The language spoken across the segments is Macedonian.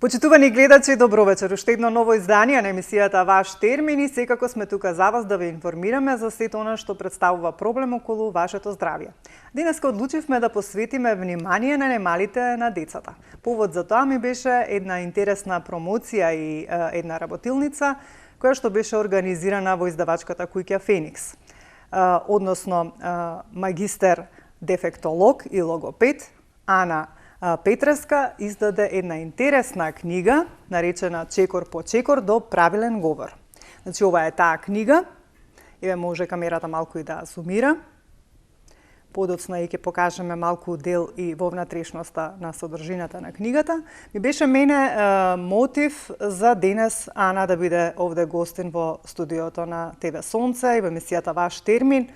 Почитувани гледачи, добро вечер. Уште едно ново издание на емисијата Ваш термин и секако сме тука за вас да ве информираме за сето она што представува проблем околу вашето здравје. Денеска одлучивме да посветиме внимание на немалите на децата. Повод за тоа ми беше една интересна промоција и една работилница која што беше организирана во издавачката куќа Феникс. Односно магистер дефектолог и логопед Ана Петреска издаде една интересна книга, наречена Чекор по чекор до правилен говор. Значи, ова е таа книга, еве може камерата малку и да зумира. Подоцна и ќе покажеме малку дел и во внатрешноста на содржината на книгата. Ми беше мене мотив за денес Ана да биде овде гостин во студиото на ТВ Сонце и во емисијата Ваш термин,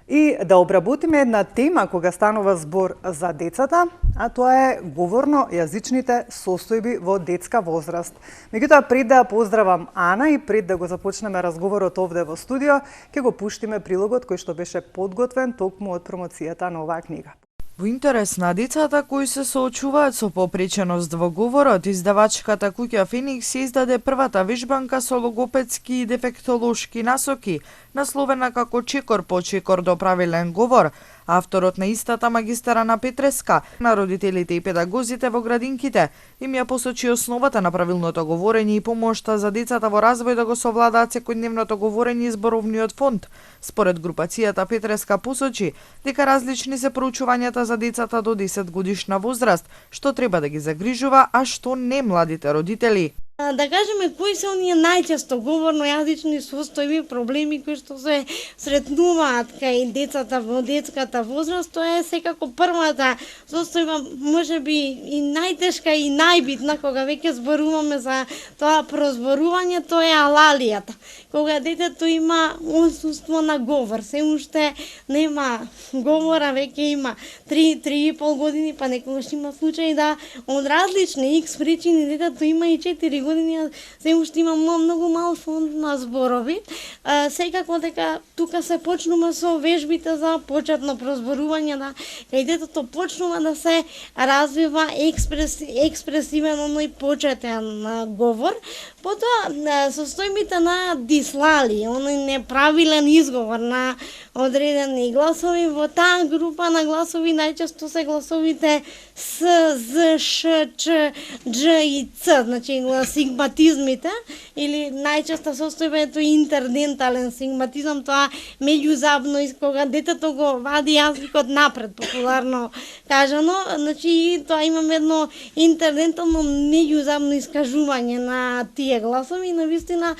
и да обработиме една тема кога станува збор за децата, а тоа е говорно-јазичните состојби во детска возраст. Меѓутоа, пред да поздравам Ана и пред да го започнеме разговорот овде во студио, ќе го пуштиме прилогот кој што беше подготвен токму од промоцијата на оваа книга. Во интерес на децата кои се соочуваат со попреченост во говорот, издавачката куќа Феникс издаде првата вежбанка со логопедски и дефектолошки насоки, насловена како Чекор по чекор до правилен говор. Авторот на истата, магистер Ана Петреска, на родителите и педагозите во градинките, им ја посочи основата на правилното говорење и помошта за децата во развој да го совладаат секојдневното говорење и зборовниот фонд. Според групацијата Петреска посочи дека различни се проучувањата за децата до 10 годишна возраст, што треба да ги загрижува, а што не младите родители. Да кажеме кои се оние најчесто говорно-јазични состојби, проблеми кои што се сретнуваат кај децата во детската возраст, тоа е секако првата состојба, можеби и најтешка и најбитна кога веќе зборуваме за тоа прозборување, тоа е алалијата. Кога детето има отсуство на говор, се уште нема говора, веќе има 3-3,5 години, па некогаш има случаи да од различни икс причини детето има и 4 години, се уште има многу мал фонд на зборови. Секако дека тука се почнува со вежбите за почетно прозборување, да кај детето почнува да се развива експресивен оној почетен говор. Потоа состојбите на дислали, оној неправилен изговор на одредени гласови, во таа група на гласови најчесто се гласовите С, З, Ш, Ч, Дж и Ц, значи сигматизмите, или најчеста состојба е тој интердентален сигматизам, тоа меѓузабно, кога детето го вади јазикот напред, популарно кажано, значи тоа имаме едно интердентално меѓузабно искажување на тие гласови и навистина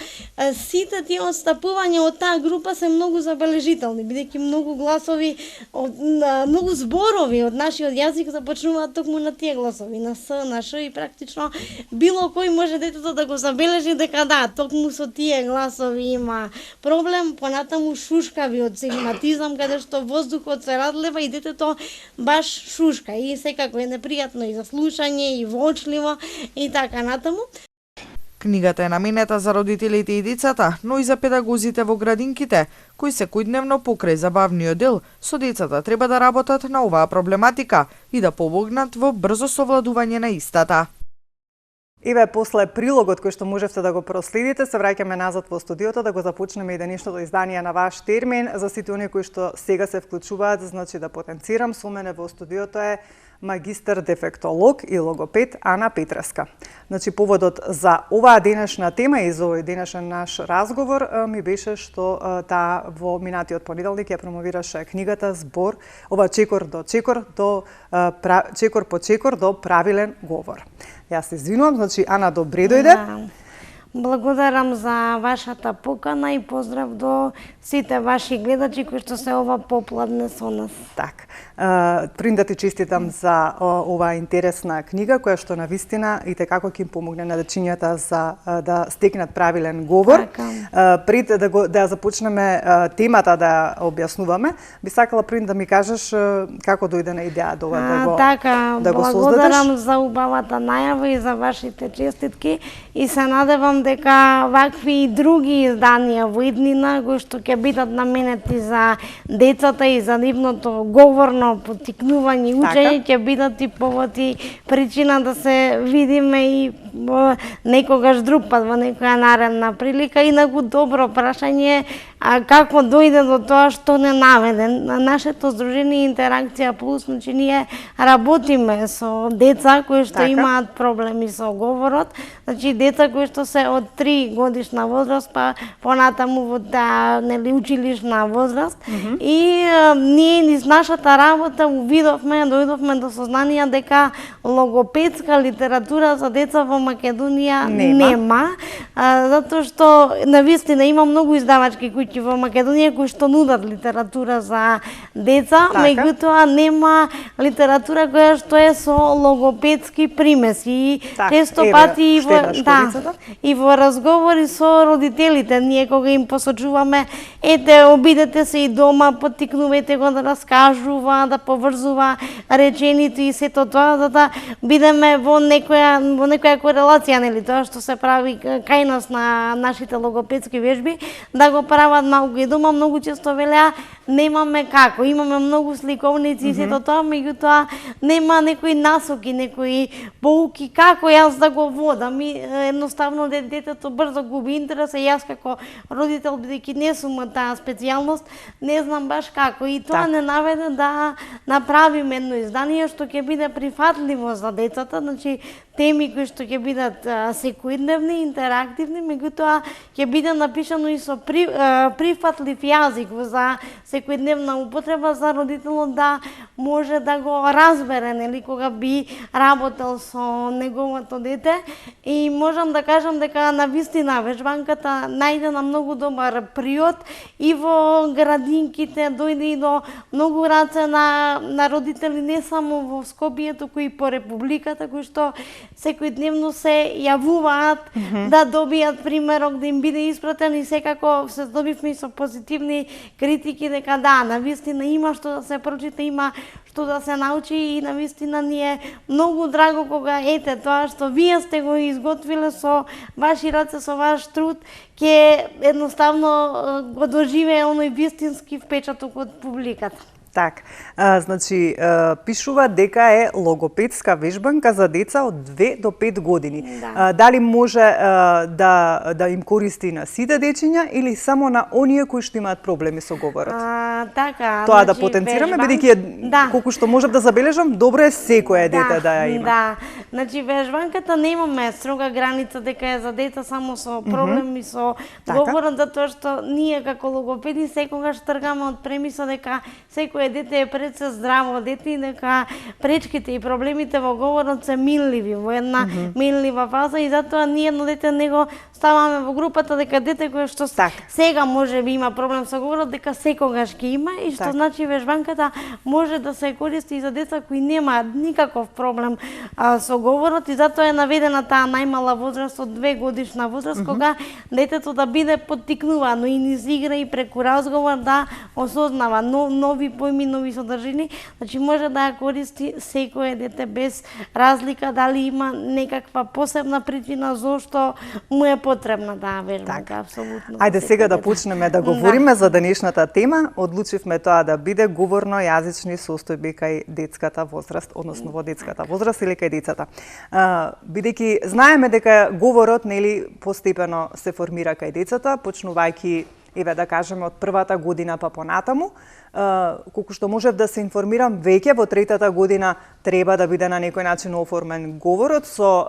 сите тие отстапувања од таа група се многу забележителни, бидејќи многу гласови, многу зборови од нашиот јазик започнуваат токму на тие гласови, на С, на Ш, и практично било кој може детето да го забележи дека да, токму со тие гласови има проблем, понатаму шушкави од сигматизам, каде што воздухот се разлева и детето баш шушка и секако е непријатно и за слушање и воочливо и така натаму. Книгата е наменета за родителите и децата, но и за педагозите во градинките, кои секојдневно покрај забавниот дел со децата треба да работат на оваа проблематика и да помогнат во брзо совладување на истата. Еве, после прилогот кој што можевте да го проследите, се враќаме назад во студиото да го започнеме и денешното издание на Ваш термин. За сите оние кои што сега се вклучуваат, значи да потенцирам, со мене во студиото е магистер дефектолог и логопед Ана Петреска. Значи, поводот за оваа денешна тема и за овој денешен наш разговор ми беше што таа во минатиот понеделник ја промовираше книгата збор, ова чекор по чекор до правилен говор. Јас се извинувам, значи Ана, добре дојде. Благодарам за вашата покана и поздрав до сите ваши гледачи кои што се ова попладне со нас. Так. Прим да ти честитам за оваа интересна книга која што навистина и како ќе им помогне на дечињата за да стекнат правилен говор. Пред да започнеме темата да објаснуваме, би сакала прим да ми кажеш како дојде на идеја да го создадеш. Благодарам за убавата најава и за вашите честитки и се надевам дека вакви и други изданија во иднина кои што ќе бидат наменети за децата и за нивното говорно поттикнување и учење ќе бидат и повод и причина да се видиме и некогаш друг пат во некоја наредна прилика. Инаку добро прашање, како дојде до тоа што не наведе. Нашето здружение Интеракција Плюс, значи ние работиме со деца кои што имаат проблеми со говорот, значи деца кои што се од 3 годишна возраст па понатаму во таа училишна возраст. И ние низ нашата работа дојдовме до сознание дека логопедска литература за деца во Македонија нема, затоа што навистина има многу издавачки куќи во Македонија кои што нудат литература за деца, меѓутоа нема литература која што е со логопедски примеси. Често пати и во разговори со родителите, ние кога им посочуваме, ете, обидете се и дома, поттикнувајте го да раскажува, да поврзува речените и сето тоа, за да бидеме во некоја корелација, нели, тоа што се прави кај нас на нашите логопедски вежби, да го прават малку и дома. Многу често велеа немаме како, имаме многу сликовници и сето тоа, меѓутоа нема некои насоки, некои поуки како јас да го водам. И едноставно детето брзо губи интерес, и јас како родител, бидејќи не сум таа специјалност, не знам баш како. И тоа не наведе да направиме едно издание што ќе биде прифатливо за децата, значи теми кои што ќе бидат секојдневни, интерактивни, меѓутоа ќе биде напишано и со прифатлив јазик за секојдневна употреба за родителот да може да го разбере, нели, кога би работел со неговото дете. И можам да кажам дека навистина вежбанката најде на многу добар приод и во градинките, дојде и до многу раце на родители не само во Скопје, туку и по републиката, кои што секојдневно се јавуваат да добијат примерок, да им биде испратен, и секако се здобивме со позитивни критики дека да, навистина има што да се прочита, има што да се научи, и навистина ни е многу драго кога ете тоа што вие сте го изготвиле со ваши раце, со ваш труд, ќе едноставно го доживее оној вистински впечаток од публиката. Так, значи, пишува дека е логопедска вежбанка за деца од 2 до 5 години. Дали може да им користи на сите дечиња или само на оние кои што имаат проблеми со говорот? Така, тоа да потенцираме, бидејќи колку што можам да забележам, добро е секое дете да ја има. Да, значи вежбанката немаме строга граница дека е за деца само со проблеми со говорот, затоа што ние како логопеди секогаш тргаме од премиса дека секое дете е пред се здраво дете и дека пречките и проблемите во говорот се минливи, во една минлива фаза, и затоа ние едно дете не го ставаме во групата дека дете кое што сега може би има проблем со говорот, дека секогаш ќе има, и што значи вежбанката може да се користи и за деца кои немаат никаков проблем со говорот, и затоа е наведена таа најмала возраст од 2 годишна возраст, кога детето да биде поттикнувано и низ игра и преку разговор да осознава нови поими, нови содржини. Значи може да ја користи секое дете без разлика дали има некаква посебна причина зошто му е потребна таа вежбанка, апсолутно. Ајде сега да почнеме да говориме за денешната тема. Одлучивме тоа да биде говорно-јазични состојби кај детската возраст, односно во детската возраст или кај децата. Бидејќи знаеме дека говорот, нели, постепено се формира кај децата, почнувајќи, еве да кажеме, од првата година па понатаму. Колку што можев да се информирам, веќе во 3-та година треба да биде на некој начин оформен говорот со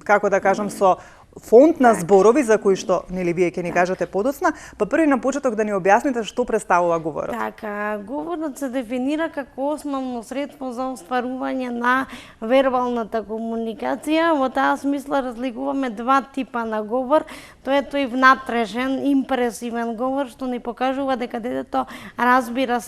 како да кажам, со фонд на зборови за кои што нели вие ќе ни кажете подоцна, па први на почеток да ни објасните што представува говорот. Така, говорот се дефинира како основно средство за остварување на вербалната комуникација. Во таа смисла разликуваме два типа на говор. Тоа е тој внатрешен, импресивен говор што ни покажува дека детето разбира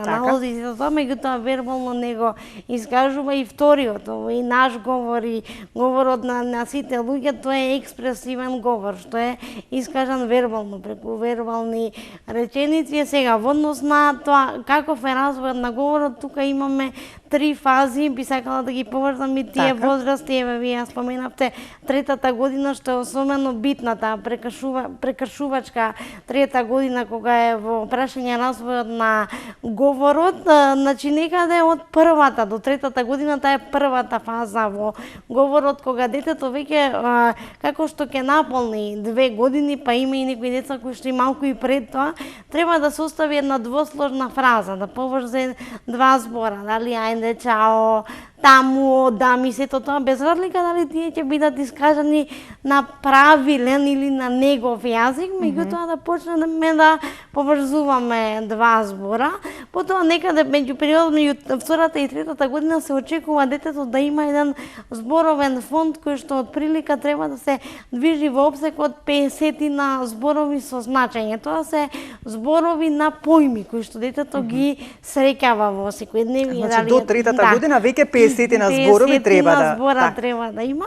налози и за тоа, меѓутоа вербално него искажува. И вториот, и наш говор и говорот на сите луѓе, тоа е експресивен говор, што е искажан вербално, преку вербални реченици. Сега, во однос на тоа каков е развојот на говорот, тука имаме 3 фази, би сакала да ги поврзам и тие Така. возрасти, еве вие ја споменавте третата година што е особено битна, таа прекршувачка трета година кога е во прашање развојот на говорот, значи некаде од првата до третата година таа е првата фаза во говорот кога детето веќе како што ќе наполни 2 години, па има и некои деца кои што и малку и пред тоа, треба да се остави една двосложна фраза, да поврзе 2 збора, дали ајде чао, таму, да ми сето тоа, без разлика дали тие ќе бидат искажани на правилен или на негов јазик, меѓутоа да почнеме да поврзуваме 2 збора. Потоа некаде меѓу периодот меѓу втората и третата година се очекува детето да има еден зборовен фонд кој што од прилика треба да се движи во опсек од 50 на зборови со значење. Тоа се зборови на појми кои што детето ги среќава во секојдневие. Значи до третата година веќе 50 на зборови треба да. Збора треба да има.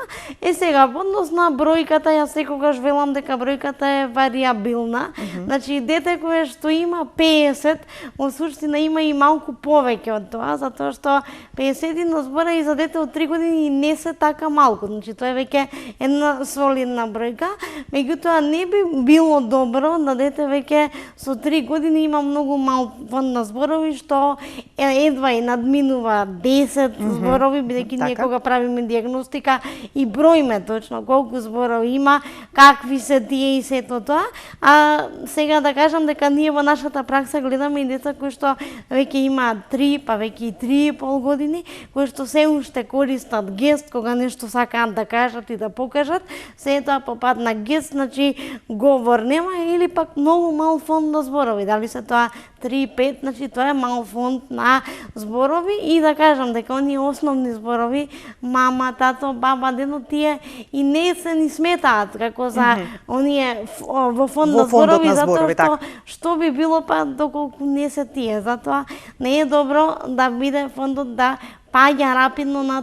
Сега во однос на бројката, јас секогаш велам дека бројката е варијабилна. Значи дете кое што има 50, во суштина има и малку повеќе од тоа, затоа што 50 на збора и за дете од 3 години не се така малку. Значи тоа е веќе една солидна бројка. Меѓутоа не би било добро да дете веќе со 3 години има многу мал фонд на зборови што едва и надминува 10 зборови, бидејќи ние кога правиме дијагностика и броиме точно колку зборови има, какви се тие и сето тоа. А сега да кажам дека ние во нашата пракса гледаме и деца кои што веќе имаат 3, па веќе и 3,5 години, кои што се уште користат гест кога нешто сакаат да кажат и да покажат, се тоа по пат на гест, значи говор нема или пак многу мал фонд на зборови. Дали се тоа 3-5, значи тоа е мал фонд на зборови и да кажам дека оние основни зборови, мама, тато, баба, дедо, тие и не се ни сметаат како за оние во фонд на зборови, затоа што би било па доколку не се тие. Затоа не е добро да биде фондот да паѓа рапидно на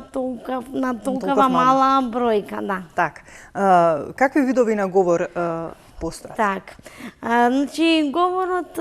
толкова мала бројка, да. Так. Какви видови на говор постојат? Так. Значи говорот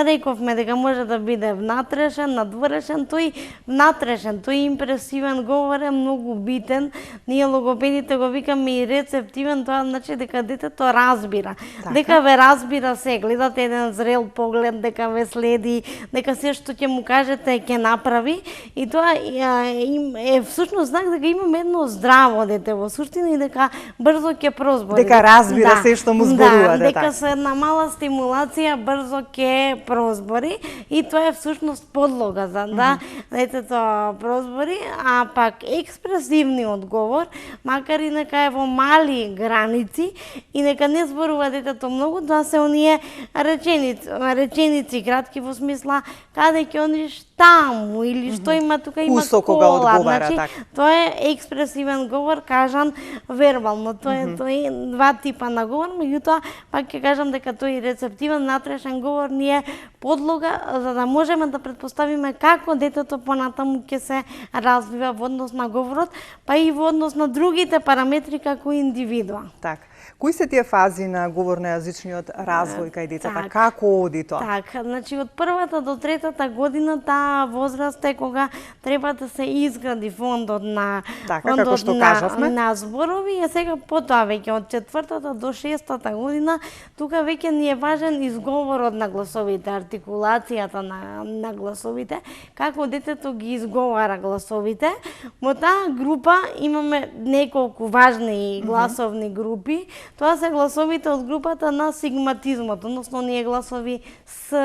рековме дека може да биде внатрешен, надворешен, тој внатрешен, тој импресивен говор е многу битен. Ние логопедите го викаме и рецептивен, тоа значи дека детето разбира. Така. Дека ве разбира се, гледате еден зрел поглед, дека ве следи, дека се што ќе му кажете ќе направи и тоа е всушност знак дека имаме едно здраво дете во суштина и дека брзо ќе прозбори. Дека разбира се што му зборувате, дека со една мала стимулација брзо ќе прозбори и тоа е всушност подлога за да детето прозбори, а пак експресивниот говор, макар и нека е во мали граници и нека не зборува детето многу, тоа се оние реченици кратки во смисла каде ќе одиш таму или што има тука има Усо кога кола, одговара, значи, така. тоа е експресивен говор кажан вербално. Тоа е два типа на говор, меѓутоа пак ќе кажам дека тој рецептивен натрешен говор ни е подлога за да можеме да претпоставиме како детето понатаму ќе се развива во однос на говорот, па и во однос на другите параметри како индивидуа. Так. Кои се тие фази на говорно-јазичниот развој кај децата? Так. Како оди тоа? Так, значи од првата до третата година таа возраст е кога треба да се изгради фондот на Така, како што кажавме. на зборови, а сега потоа веќе од четвртата до шестата година тука веќе ни е важен изговорот на гласовите, артикулацијата на гласовите, како детето ги изговара гласовите. Во таа група имаме неколку важни гласовни групи. Тоа се гласовите од групата на сигматизмот, односно ние гласови С,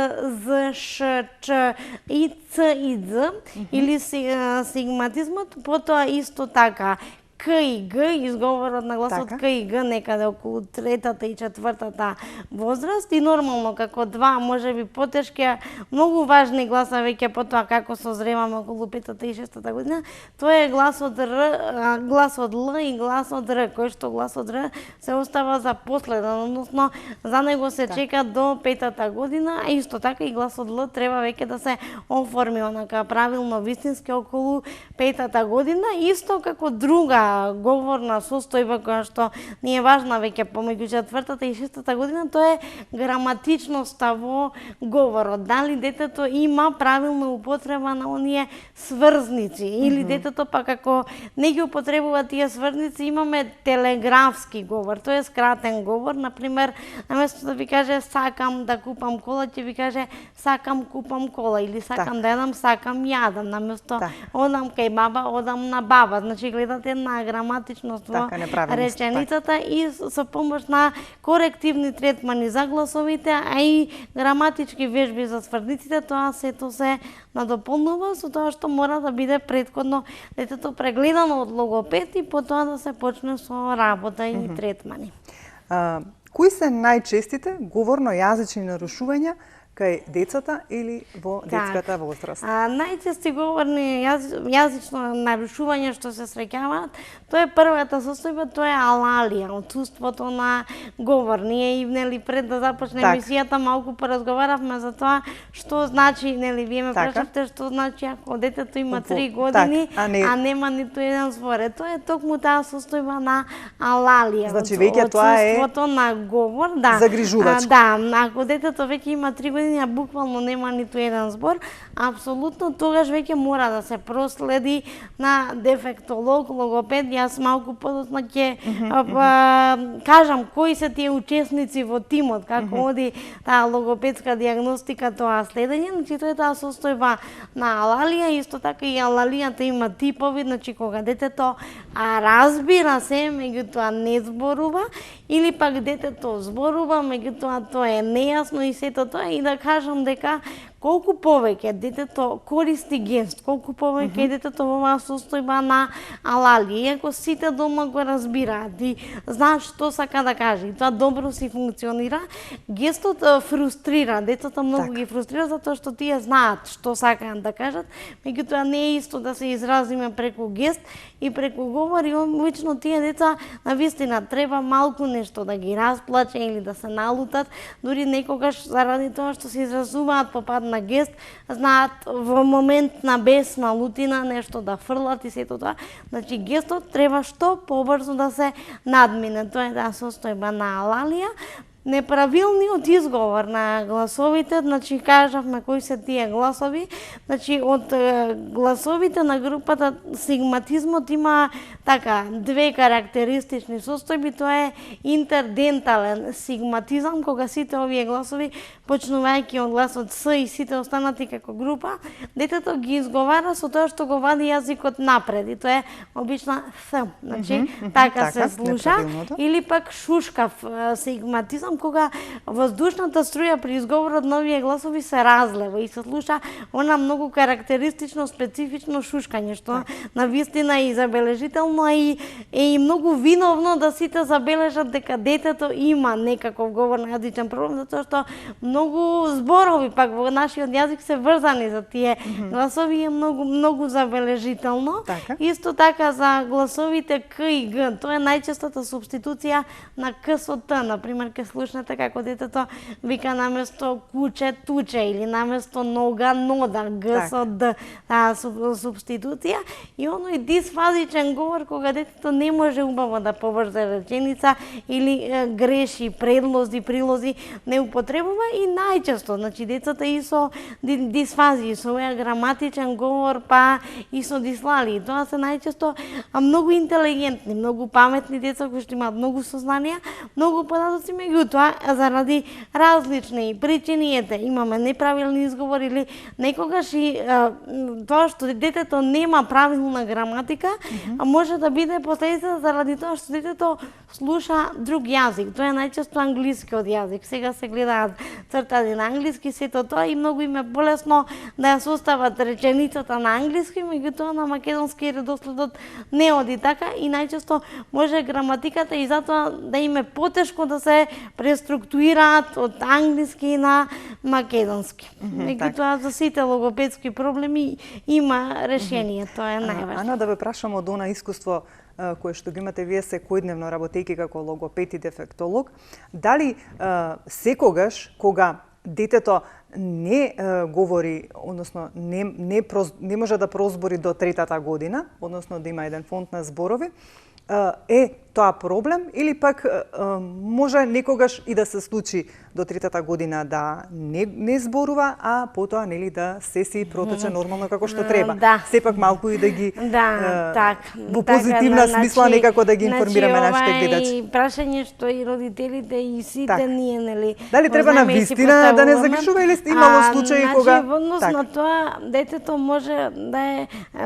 З, Ш, Ч и Ц и Дз, или сигматизмот, потоа исто така К и Г, изговорот на гласот Така. К и Г некаде околу третата и четвртата возраст и нормално како два, можеби потешки, многу важни гласа веќе потоа како созреваме околу петата и шестата година, тоа е гласот Р, гласот Л и гласот Р, кој што гласот Р се остава за последен, односно за него се чека до петата година, а исто така и гласот Л треба веќе да се оформи онака правилно вистински околу петата година, исто како друга говорна состојба која што ни е важна веќе помеѓу 4-та и 6-та година, тоа е граматичноста во говорот. Дали детето има правилна употреба на оние сврзници или детето пак ако не ги употребува тие сврзници, имаме телеграфски говор, тоа е скратен говор, например, наместо да ви каже сакам да купам кола, ќе ви каже сакам купам кола или сакам да јадам, сакам јадам, наместо одам кај баба, одам на баба. Значи гледате на граматичност во реченицата и со помош на корективни третмани за гласовите, а и граматички вежби за сврзниците, тоа сето се надополнува со тоа што мора да биде претходно детето прегледано од логопед и потоа да се почне со работа и третмани. Кои се најчестите говорно-јазични нарушувања кај децата или во детската возраст? Најчести говорни јазично нарушување што се среќаваат, тоа е првата состојба, тоа е алалија, отсуството на говор. Ние и нели пред да започне емисијата малку поразговаравме за тоа што значи, нели вие ме прашавте што значи ако детето има 3 години, а нема ниту еден збор. Тоа е токму таа состојба на алалија. Значи веќе тоа е отсуството на говор, загрижувачко. Да, ако детето веќе има 3 години, а буквално нема ниту еден збор, апсолутно тогаш веќе мора да се проследи на дефектолог, логопед. Јас малку подоцна ќе кажам кои се тие учесници во тимот, како оди таа логопедска дијагностика, тоа следење. Значи тоа е таа состојба на алалија, исто така и алалијата има типови, значи кога детето разбира се, меѓутоа не зборува, или пак детето зборува, меѓутоа тоа е нејасно и сето тоа, и да кажам дека колку повеќе детето користи гест, колку повеќе детето во оваа состојба на алалија, иако сите дома го разбираат и знаат што сака да каже, и тоа добро си функционира, гестот фрустрира, детето многу ги фрустрира затоа што тие знаат што сакаат да кажат, меѓутоа не е исто да се изразиме преку гест и преку говор, и обично тие деца навистина треба малку нешто да ги расплаче или да се налутат, дури некогаш заради тоа што се изразуваат по пат на гест, знаат во момент на бесна лутина нешто да фрлат и сето тоа. Значи гестот треба што побрзо да се надмине. Тоа е таа состојба на алалија. Неправилниот изговор на гласовите, значи кажавме кои се тие гласови, значи од гласовите на групата сигматизмот има така две карактеристични состојби, тоа е интердентален сигматизам, кога сите овие гласови почнувајќи од гласот С и сите останати како група, детето ги изговара со тоа што го вади јазикот напред и тоа е обична С, значи така се слуша, или пак шушкав сигматизам, кога воздушната струја при изговорот на овие гласови се разлева и се слуша она многу карактеристично, специфично шушкање, што навистина и забележително и многу виновно да сите забележат дека детето има некаков говорно-јазичен проблем, затоа што многу зборови пак во нашиот јазик се врзани за тие гласови и е многу забележително. Исто така за гласовите К и Г, тоа е најчестата субституција на К со Т, например ке слушнете како детето вика наместо куче туче или наместо нога нода, Г со Д, таа субституција, и оној дисфазичен говор кога детето не може убаво да поврзе реченица или греши предлози, прилози, не употребува и најчесто, значи децата и со дисфазии, со овој граматичен говор, па и со дислалии. Тоа се најчесто многу интелигентни, многу паметни деца кои што имаат многу сознанија, многу податоци, меѓутоа заради различни причини, имаме неправилни изговори или некогаш и тоа што детето нема правилна граматика, може да биде последица заради тоа што детето слуша друг јазик. Тоа е најчесто англискиот јазик. Сега се гледаат цртади на англиски, сето тоа и многу им е полесно да ја состават реченицата на англиски, меѓутоа на македонски редоследот не оди така и најчесто може граматиката и затоа да им е потешко да се преструктурираат од англиски на македонски. Меѓутоа за сите логопедски проблеми има решение, тоа е најважно. Ана, да ве прашам од она искуство кое што ги имате вие секојдневно работејќи како логопед и дефектолог, дали секогаш кога детето не говори, односно не може да прозбори до третата година, односно да има еден фонд на зборови, е тоа проблем или пак може некогаш и да се случи до третата година да не зборува, а потоа нели да се си протече нормално како што треба. Да. Сепак малку и да ги во така, позитивна смисла некако да ги информираме нашите гледачи. Прашање што и родителите и сите ние нели. Дали треба на вистина да не загрижува или имало случаи кога во однос на тоа детето може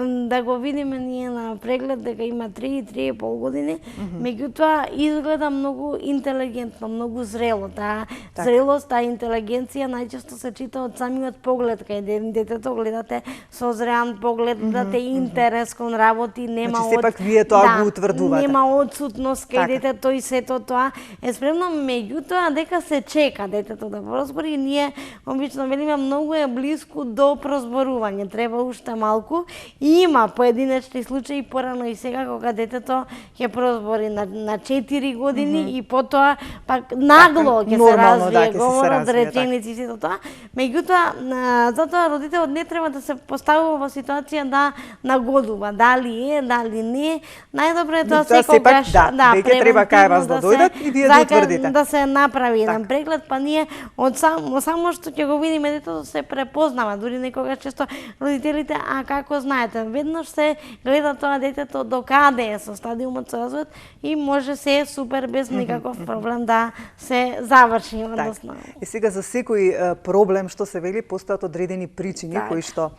да го видиме ние на преглед дека има 3,5 години, меѓутоа изгледа многу интелигентно, многу зрело. Таа зрелост, таа интелигенција најчесто се чита од самиот поглед кај детето, гледате со зреан поглед, гледате интерес кон работи, нема значи сепак вие тоа го утврдувате. Нема одсутност кај детето и сето тоа е спремно, меѓутоа дека се чека детето да прозбори, ние обично велиме многу е блиску до прозборување, треба уште малку. И има поединечни случаи порано и сега кога детето ќе прозбори на 4 години и потоа пак нагло ќе се развие говорот, реченици и сето тоа. Меѓутоа, затоа родителот не треба да се поставува во ситуација да нагодува дали е, дали не. Најдобро е тоа секогаш веќе треба кај вас да дојдат и вие да утврдите. Да се направи еден преглед, па ние од само што ќе го видиме детето се препознава, дури некогаш често родителите, а како знаете, веднаш се гледа тоа детето до каде е со стадиумот со развојот и може се супер без никаков проблем да се заврши, односно. И сега за секој проблем што се вели постојат одредени причини кои што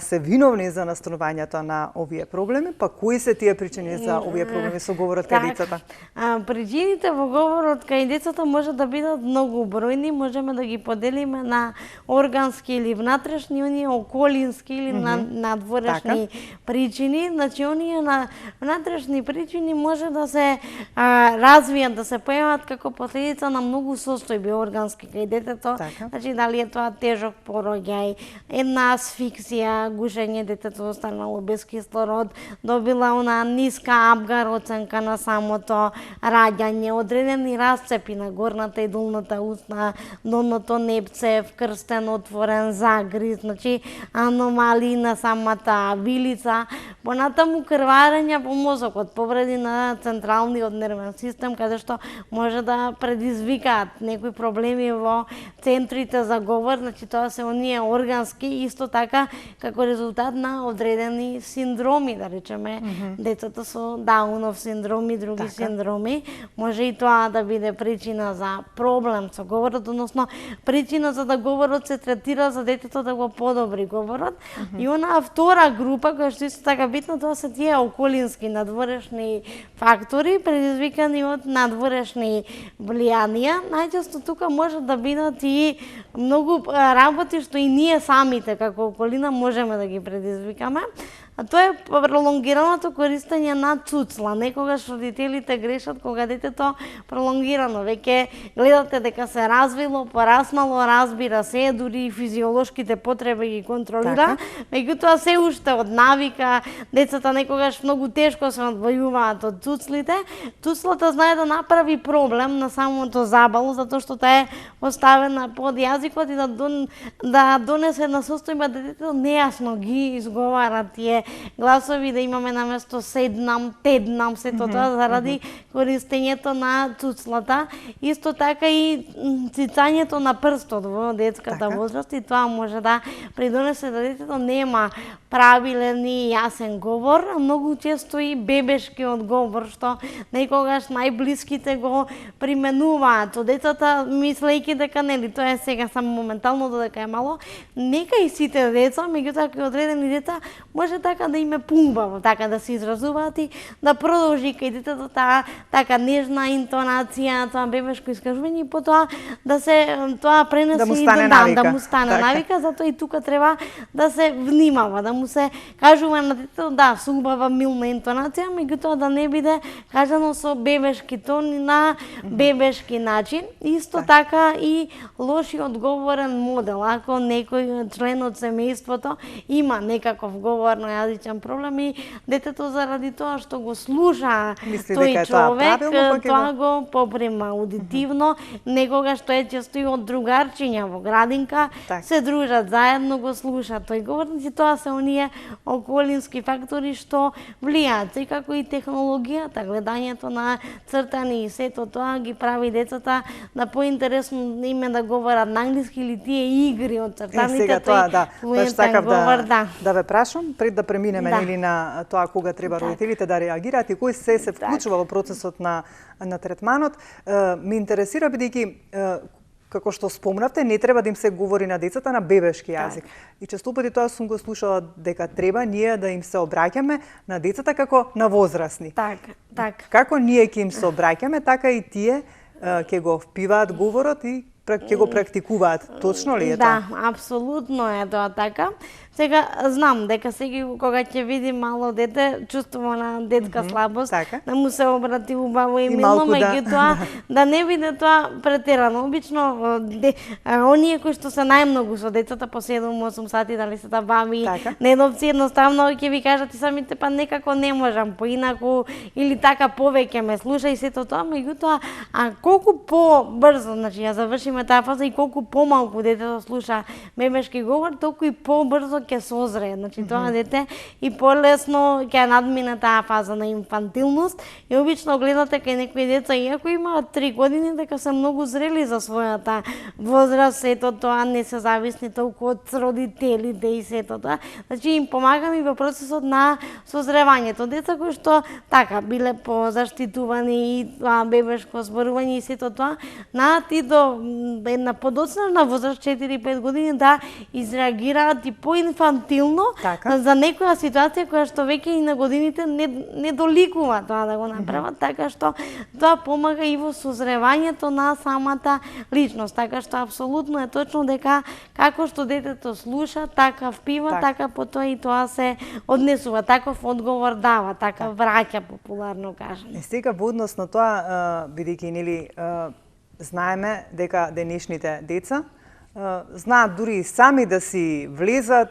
се виновни за настанувањето на овие проблеми, па кои се тие причини за овие проблеми со говорот кај децата? Причините во говорот кај децата може да бидат многу бројни, можеме да ги поделиме на органски или внатрешни, оние околински или надворешни причини. Значи, оние на внатрешни причини може да се развијат, да се појават како последица на многу состојби органски кај детето. Значи, дали е тоа тежок пороѓај, една асфиксија, гушење, детето останало без кислород, добила она ниска Апгар оценка на самото раѓање, одредени расцепи на горната и долната устна, долното непце, вкрстен, отворен, загриз, значи аномалии на самата вилица, понатаму крварење по мозокот, повреди на централниот нервен систем, каде што може да предизвикаат некои проблеми во центрите за говор, значи тоа се оние органски, исто така како резултат на одредени синдроми, да речеме, децата со Даунов синдром и други синдроми, може и тоа да биде причина за проблем со говорот, односно причина за да говорот се третира за детето да го подобри говорот. И онаа втора група, која што исто така битно, тоа се тие околински надворешни фактори, предизвикани од надворешни влијанија. Најчесто тука може да бидат и многу работи што и ние самите како околина можеме да ги предизвикаме. А тоа е пролонгираното користење на цуцла. Некогаш родителите грешат кога детето пролонгирано веќе гледате дека се развило, пораснало, разбира се, дури и физиолошките потреби ги контролира, меѓутоа се уште од навика, децата некогаш многу тешко се одвојуваат од цуцлите. Цуцлата знае да направи проблем на самото забало, затоа што таа е поставена под јазикот и да донесе на состојба детето нејасно ги изговара тие гласови, да имаме наместо седнам, теднам, сето тоа заради користењето на цуцлата. Исто така и цицањето на прстот во детската возраст, и тоа може да придонесе да детето нема правилен и јасен говор, а многу често и бебешки одговор, што некогаш најблиските го применуваат. Од децата, мислејќи дека нели тоа е сега само моментално, додека е мало, нека и сите деца, меѓутоа кај одредени деца може така да име пумбаво, така да се изразуваат и да продолжи кај детето таа така нежна интонација, тоа бебешко искажување и потоа да се тоа пренесе и да му стане навика, затоа и тука треба да се внимава, да му се кажува на детето да со убава милна интонација, меѓутоа да не биде кажано со бебешки тон и на бебешки начин. Исто така и лоши одговорен модел, ако некој член од семејството има некаков говорно различен проблем и детето заради тоа што го слуша Мисли тој дека е тоа човек, правилно, па ќе тоа го поприма аудитивно, некогаш тоа е често и од другарчиња во градинка, Так. се дружат заедно, го слушаат тој говор, значи тоа се оние околински фактори што влијаат, и како и технологијата, гледањето на цртани и сето тоа ги прави децата да поинтересно име да говорат на англиски или тие игри од цртаните, сега тоа, да, баш флуентен сакав говор, да ве прашам, пред да преминеме Да. нели на тоа кога треба родителите да реагираат и кој се вклучува во процесот на третманот, ме интересира бидејќи како што спомнавте, не треба да им се говори на децата на бебешки јазик. И често пати тоа сум го слушала дека треба ние да им се обраќаме на децата како на возрастни. Так. Како ние ќе им се обраќаме, така и тие ќе го впиваат говорот и ќе го практикуваат. Точно ли е тоа? Да, апсолутно е тоа така. Сега знам дека сега кога ќе види мало дете, чувство на детска слабост, така. да му се обрати убаво и мило, малку меѓутоа да не биде тоа претерано. Обично оние кои што се најмногу со децата по 7-8 сати, дали се да бави, Така. недовци едноставно ќе ви кажат и самите, па некако не можам поинаку или така повеќе ме слуша и сето тоа, меѓутоа колку побрзо, значи ја завршиме таа фаза и колку помалку детето слуша бебешки говор, толку и побрзо ќе созрее. Значи тоа дете и полесно ќе надмине таа фаза на инфантилност и обично гледате кај некои деца иако имаат 3 години дека се многу зрели за својата возраст, сето тоа не се зависни толку од родителите и сето тоа. Значи им помагаме и во процесот на созревањето. Деца кои што така биле позаштитувани и тоа бебешко зборување и сето тоа, наат и до една подоцневна возраст 4-5 години да изреагираат и поинфантилно Така. за некоја ситуација која што веќе и на годините не доликува тоа да го направат, така што тоа помага и во созревањето на самата личност, така што апсолутно е точно дека како што детето слуша, така впива, така потоа и тоа се однесува, таков одговор дава, така враќа популарно кажано. И сега во однос на тоа, бидејќи нели знаеме дека денешните деца знаат дури и сами да си влезат,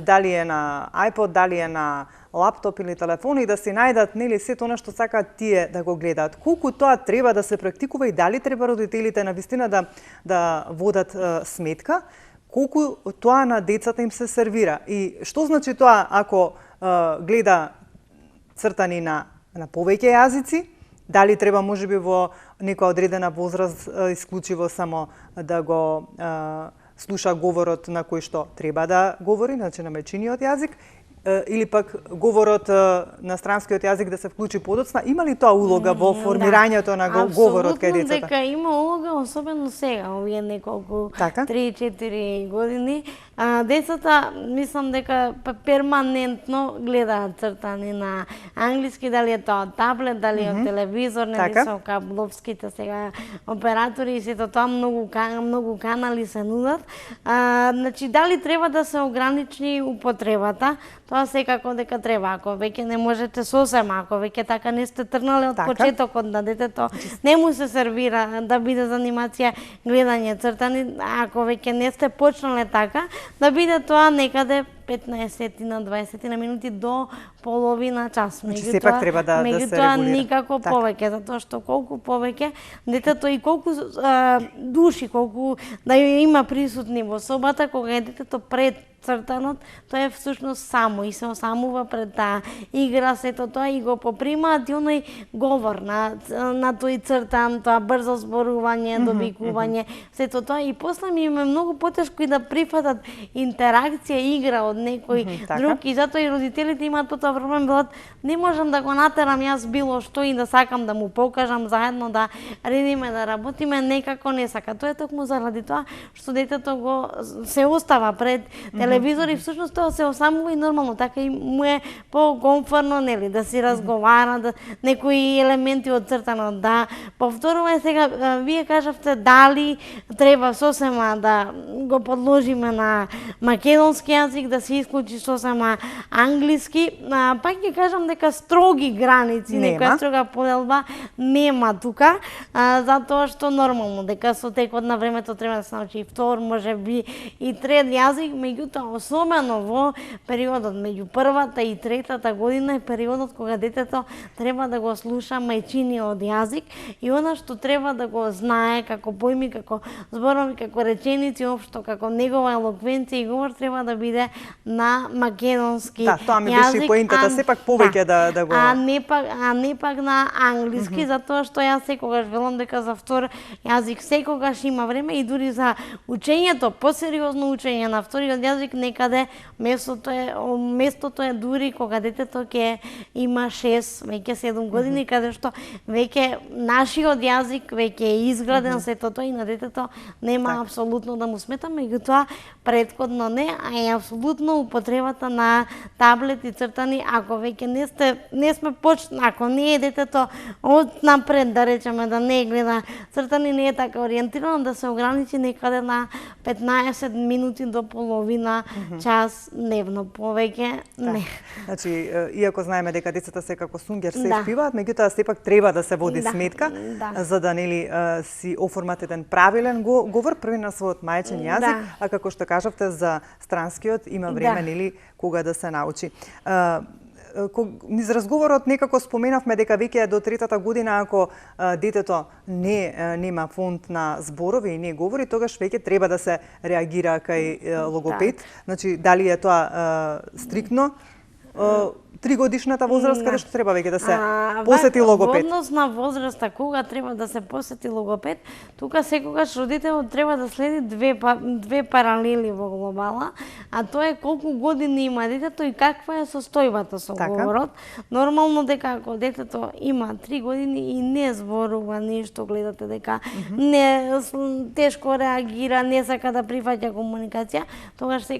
дали е на iPod, дали е на лаптоп или телефон и да си најдат нели сето она што сакаат тие да го гледаат. Колку тоа треба да се практикува и дали треба родителите навистина да водат сметка, колку тоа на децата им се сервира и што значи тоа ако гледа цртани на повеќе јазици, дали треба можеби во некоја одредена возраст исклучиво само да го слуша говорот на кој што треба да говори, значи на мајчиниот јазик, или пак говорот на странскиот јазик да се вклучи подоцна, има ли тоа улога во формирањето на говорот кај децата? Апсолутно дека има улога, особено сега, овие неколку 3-4 години. Децата, мислам дека перманентно гледаат цртани на англиски, дали е тоа од таблет, дали од телевизор, нели со кабловските сега оператори и сето тоа многу канали се нудат. Значи, дали треба да се ограничи употребата? Тоа секако дека треба. Ако веќе не можете сосема, ако веќе така не сте трнали од почетокот на детето, не му се сервира да биде за анимација гледање цртани, ако веќе не сте почнале така, да биде тоа некаде 15 на 20 на минути до половина час. Значи сепак треба да се регулира. Меѓутоа никако повеќе, затоа што колку повеќе детето и колку души, колку да ја има присутни во собата, кога е детето пред цртанот, тоа е всушност само и се осамува пред таа игра, сето тоа и го попримаат и оној говор на тој цртан, тоа брзо зборување, довикување, сето тоа и после ми е многу потешко и да прифатат интеракција, игра од некој друг и затоа и родителите имаат тоа проблем, велат не можам да го натерам јас било што и да сакам да му покажам заедно да редиме да работиме, некако не сака. Тоа е токму заради тоа што детето го се остава пред телевизор и всушност тоа се осамува и нормално, така и му е покомфорно, нели, да си разговара, да некои елементи од цртанот да повторува. Сега вие кажавте дали треба сосема да го подложиме на македонски јазик, да се исклучи сосема англиски, пак ќе кажам дека строги граници, некоја строга поделба нема тука, затоа што нормално дека со текот на времето треба да се научи и втор, можеби и трет јазик, меѓутоа особено во периодот меѓу првата и третата година е периодот кога детето треба да го слуша мајчиниот јазик и она што треба да го знае како поими, како зборови, како реченици, општо како негова елоквенција и говор треба да биде на македонски јазик. Да, тоа ми беше и поентата, сепак повеќе да го... А не пак на англиски, затоа што јас секогаш велам дека за втор јазик секогаш има време и дури за учењето, посериозно учење на вториот јазик некаде местото е дури кога детето ќе има 6, веќе 7 години, каде што веќе нашиот јазик веќе е изграден сето тоа и на детето нема апсолутно да му смета, меѓутоа претходно не, а е апсолутно употребата на таблети цртани, ако веќе не сме ако не е детето од напред, да речеме, да не гледа цртани, не е така ориентирано, да се ограничи некаде на 15 минути до половина час дневно, повеќе не. Значи, иако знаеме дека децата секако сунгер се пиваат, меѓутоа сепак треба да се води сметка, за да нели си оформат еден правилен говор први на својот мајчин јазик, а како што кажавте за странскиот има време нели кога да се научи. Низ разговорот некако споменавме дека веќе до третата година ако детето нема фонд на зборови и не говори, тогаш веќе треба да се реагира кај логопед. Значи, дали е тоа стриктно? 3 годишната возраст, каде што треба веќе да се посети логопед? Во однос на возраста, кога треба да се посети логопед, тука секогаш родителот треба да следи две паралели во глобала, а тоа е колку години има детето и каква е состојбата со говорот. Нормално дека ако детето има 3 години и не зборува ништо, гледате дека не тешко реагира, не сака да прифаќа комуникација, тогаш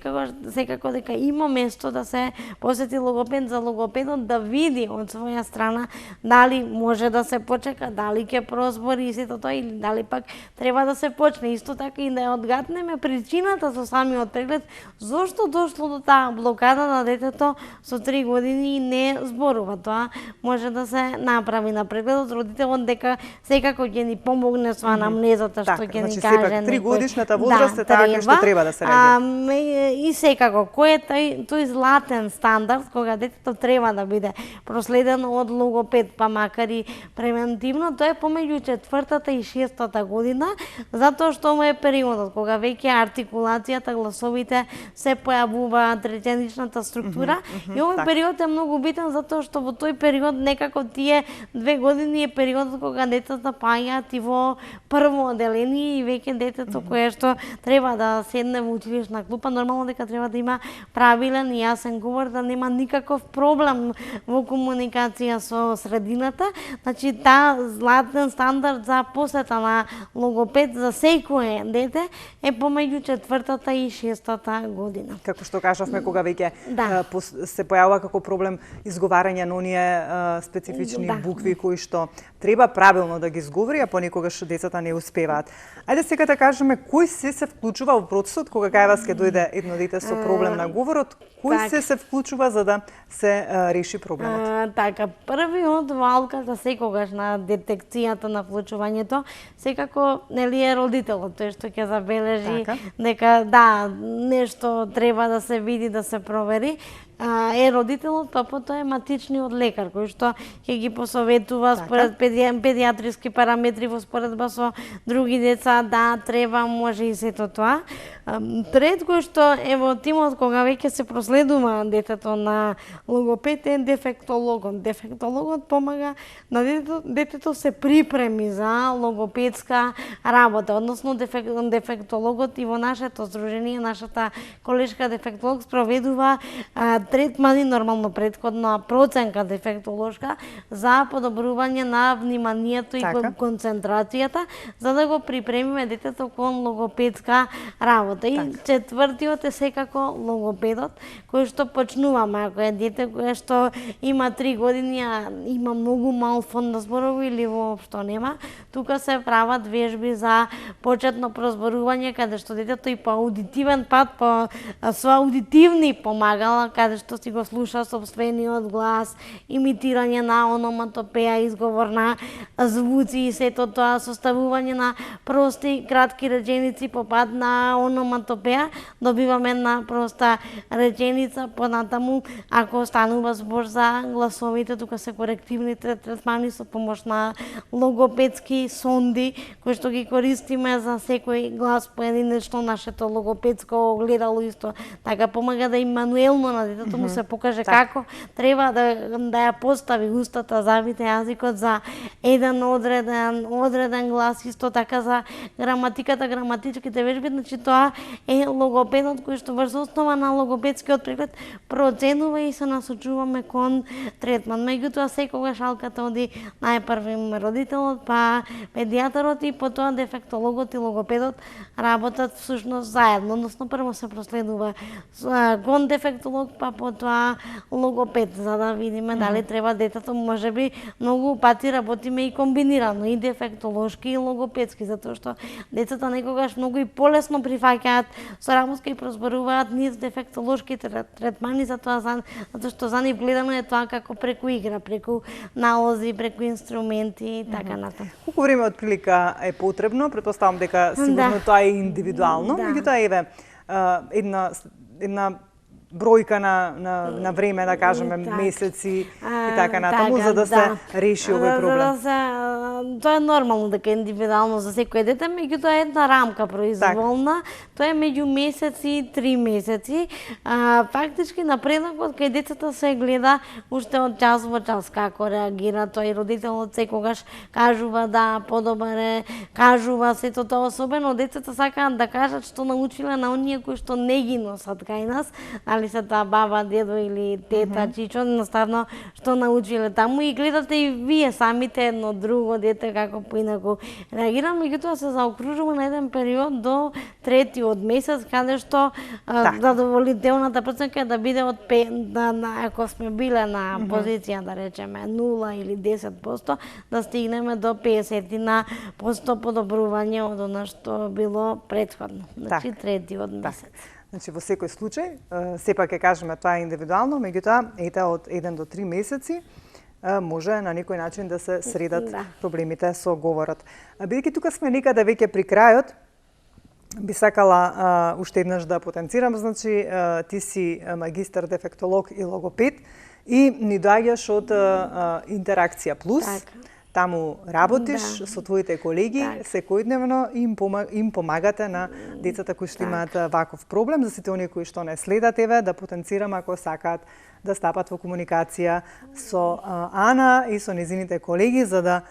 секако дека има место да се посети логопед, за логопедот да види од своја страна дали може да се почека, дали ќе прозбори и сето тоа, или дали пак треба да се почне. Исто така и да ја одгатнеме причината со самиот преглед, зошто дошло до таа блокада на детето со 3 години и не зборува. Тоа може да се направи на прегледот, родителот дека секако ќе ни помогне со анамнезата, што ќе ни каже. Сепак 3 годишната возраст е таа што треба да се реагира. И секако, кој е тој златен стандард кога детето треба да биде проследено од логопед, па макар и превентивно, тоа е помеѓу 4-та и 6-та година, затоа што ова е периодот кога веќе артикулацијата, гласовите се појавуваат, реченичната структура, и овој период е многу битен затоа што во тој период некако тие 2 години е периодот кога детето паѓаат и во прво оделение и веќе детето кое што треба да седне во училишна клупа, нормално дека треба да има правилен и јасен говор, да нема никаков проблем во комуникација со средината. Значи, таа златен стандард за посета на логопед за секое дете е помеѓу 4-та и 6-та година. Како што кажавме, кога веќе се појавува како проблем изговарање на оние специфични букви кои што треба правилно да ги изговори, а понекогаш децата не успеваат. Ајде сега да кажеме кој се вклучува во процесот кога кај вас ќе дојде едно дете со проблем на говорот, кој се вклучува за да се реши проблемот? Така, првиот во алката секогаш на детекцијата на вклучувањето, секако нели е родителот, тој што ќе забележи дека нешто треба да се види, да се провери, е родителот, па потоа е матичниот лекар, кој што ќе ги посоветува според педиатриски параметри во споредба со други деца, треба, може и сето тоа. Трет кој што е во тимот кога веќе се проследува детето на логопед е дефектологот. Дефектологот помага на детето се припреми за логопедска работа, односно дефектологот и во нашето здружение, нашата колешка дефектолог спроведува третмани, нормално претходна проценка дефектолошка за подобрување на вниманието и Така. концентрацијата, за да го припремиме детето кон логопедска работа. И четвртиот е секако логопедот, кој што почнуваме, ако е дете кое што има 3 години, а има многу мал фон на зборови или воопшто нема, тука се прават вежби за почетно прозборување, каде што детето и по аудитивен пат, со аудитивни помагала, каде што си го слуша собствениот глас, имитирање на ономатопеја, изговор на звуци и сето тоа, составување на прости кратки реченици по пат на ономатопеја, добиваме една проста реченица, понатаму ако станува збор за гласовите, тука се корективните третмани со помош на логопедски сонди, кои што ги користиме за секој глас поединечно. Нашето логопедско огледало исто така помага да и мануелно на детето му се покаже како треба да ја постави устата, завите, јазикот за еден одреден глас, исто така за граматиката, граматичките вежби. Значи тоа е логопедот кој што врз основа на логопедскиот преглед проценува и се насочуваме кон третман. Меѓутоа секогаш алката оди најпрви родителот, па педијатарот и потоа дефектологот и логопедот работат всушност заедно, односно прво се проследува кон дефектолог, па потоа логопед, за да видиме дали треба детето, можеби многу пати работиме и комбинирано, и дефектолошки и логопедски, затоа што децата некогаш многу и полесно прифаќаат со работка и прозборуваат низ дефектолошки третмани, затоа што за нив гледано е тоа како преку игра, преку налози, преку инструменти и така натаму. Колку време од прилика е потребно? Претпоставам дека сигурно тоа е индивидуално, меѓутоа еве една бројка на време, да кажеме, месеци и така натаму, за да се реши овој проблем. Тоа е нормално дека е индивидуално за секој дете, меѓутоа е една рамка произволна, тоа е меѓу месеци и 3 месеци. Фактички напредокот кај децата се гледа уште од час во час како реагира тој родителот, секогаш кажува да подобар е, кажува сето тоа, особено децата сакаат да кажат што научиле на оние кои што не ги носат кај нас, дали се таа баба, дедо или тета, чичо, едноставно што научиле таму и гледате и вие самите едно друго дете како поинаку реагира, меѓутоа се заокружува на еден период до третиот месец, каде што задоволителната проценка е да биде од ако сме биле на позиција, да речеме 0 или 10%, да стигнеме до 50% подобрување од она што било претходно, значи третиот месец. Значи, во секој случај, сепак ќе кажеме тоа е индивидуално, меѓутоа, ете од 1 до 3 месеци може на некој начин да се средат проблемите со говорот. Бидејќи тука сме некаде веќе при крајот, би сакала уште еднаш да потенцирам, значи, ти си магистар дефектолог и логопед и ни доаѓаш од Интеракција Плюс. Таму работиш со твоите колеги секојдневно и им помагате на децата кои што имаат ваков проблем. За сите оние кои што не следат, еве, да потенцирам ако сакаат да стапат во комуникација со Ана и со незините колеги, за да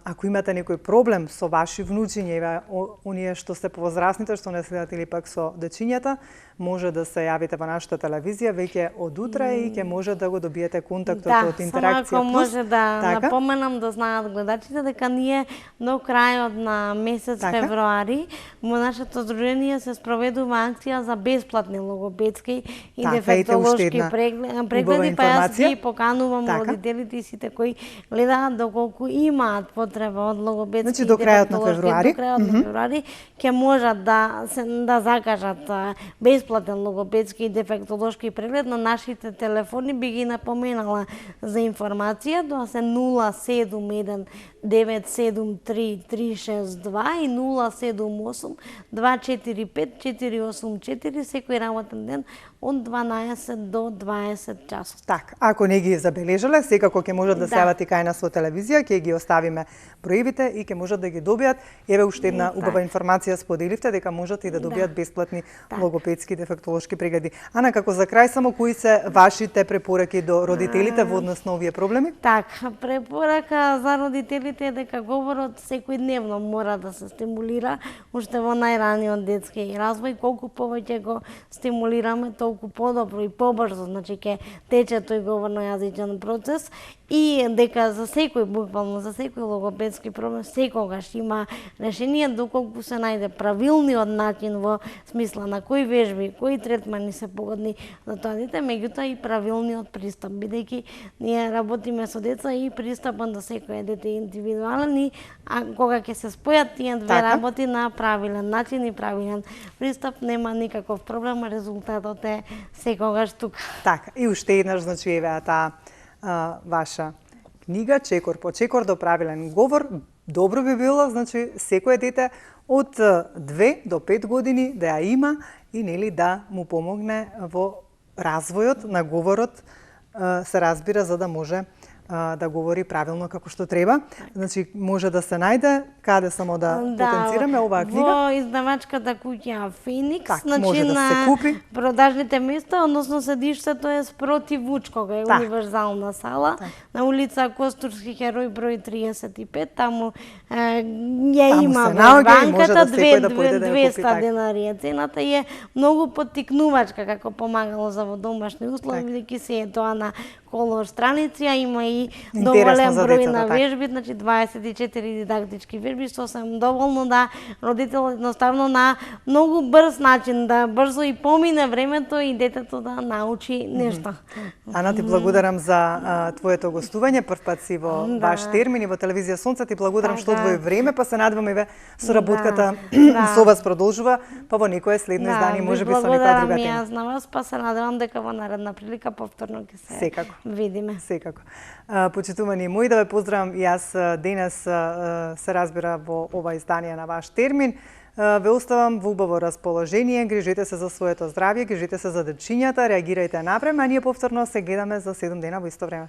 ако имате некој проблем со ваши внучиња, еве, оние што се повозрасните, што не следат или пак со дечињата, може да се јавите во нашата телевизија веќе од утре и ќе може да го добиете контактот од Интеракција Плюс. Само ако може да напоменам, да знаат гледачите дека ние до крајот на месец февруари во нашето здружение се спроведува акција за бесплатни логопедски и дефектолошки прегледи, па јас ги поканувам родителите и сите кои гледаат доколку имаат потреба од логопедски и дефектолошки. До крајот на февруари ќе можат да закажат бесплатен логопедски и дефектолошки преглед на нашите телефони. Би ги напоменала за информација, тоа се 071 973 362 и 078 245 484 секој работен ден од 12 до 20 часот. Така, ако не ги забележале, секако ќе можат да се јават и кај нас во телевизија, ќе ги оставиме броевите и ќе можат да ги добијат. Еве уште една убава информација споделивте дека можат и да добијат бесплатни логопедски дефектолошки прегледи. Ана, како за крај само кои се вашите препораки до родителите во однос на овие проблеми? Така, препорака за родителите е дека говорот секојдневно мора да се стимулира уште во најраниот детски развој. Колку повеќе го стимулираме, толку толку подобро и побрзо, значи ќе тече тој говорно-јазичен процес и дека за секој, буквално за секој логопедски проблем секогаш има решение доколку се најде правилниот начин во смисла на кои вежби, кои третмани се погодни за тоа дете, меѓутоа и правилниот пристап, бидејќи ние работиме со деца и пристапот до секој дете е индивидуален и кога ќе се спојат тие две работи на правилен начин и правилен пристап, нема никаков проблем, резултатот е секогаш тука. Така, и уште еднаш, значи, еве таа ваша книга, чекор по чекор до правилен говор. Добро би било, значи, секое дете од 2 до 5 години да ја има и нели да му помогне во развојот на говорот, се разбира, за да може да говори правилно како што треба. Значи, може да се најде, каде само да потенцираме оваа книга? Во издавачката куќа Феникс, Так, значи може да се купи. продажните места, односно седиштето е спротив Вучкога, е универзална сала, на улица Костурски херој број 35, таму ја има во банката, 200 денари е цената и е многу поттикнувачка како помагало за во домашни услови, бидејќи се е тоа на колор страници, а има и доволен број на вежби, значи 24 дидактички вежби, сосем доволно да родителот едноставно на многу брз начин, да брзо и помине времето и детето да научи нешто. Ана, ти благодарам за твоето гостување, прв пат си во ваш термин и во телевизија Сонце, ти благодарам што одвои време, па се надевам ве соработката со вас продолжува, па во некое следно издание, можеби со некоја друга тема. Јас на вас, па се надевам дека во наредна прилика повторно ќе се Секако. видиме. Секако. Почитувани мои, да ве поздравам и јас денес, се разбира, во ова издание на ваш термин. Ве оставам во убаво расположение, грижете се за своето здравје, грижете се за дечињата, реагирајте напрем, а ние повторно се гледаме за 7 дена во исто време.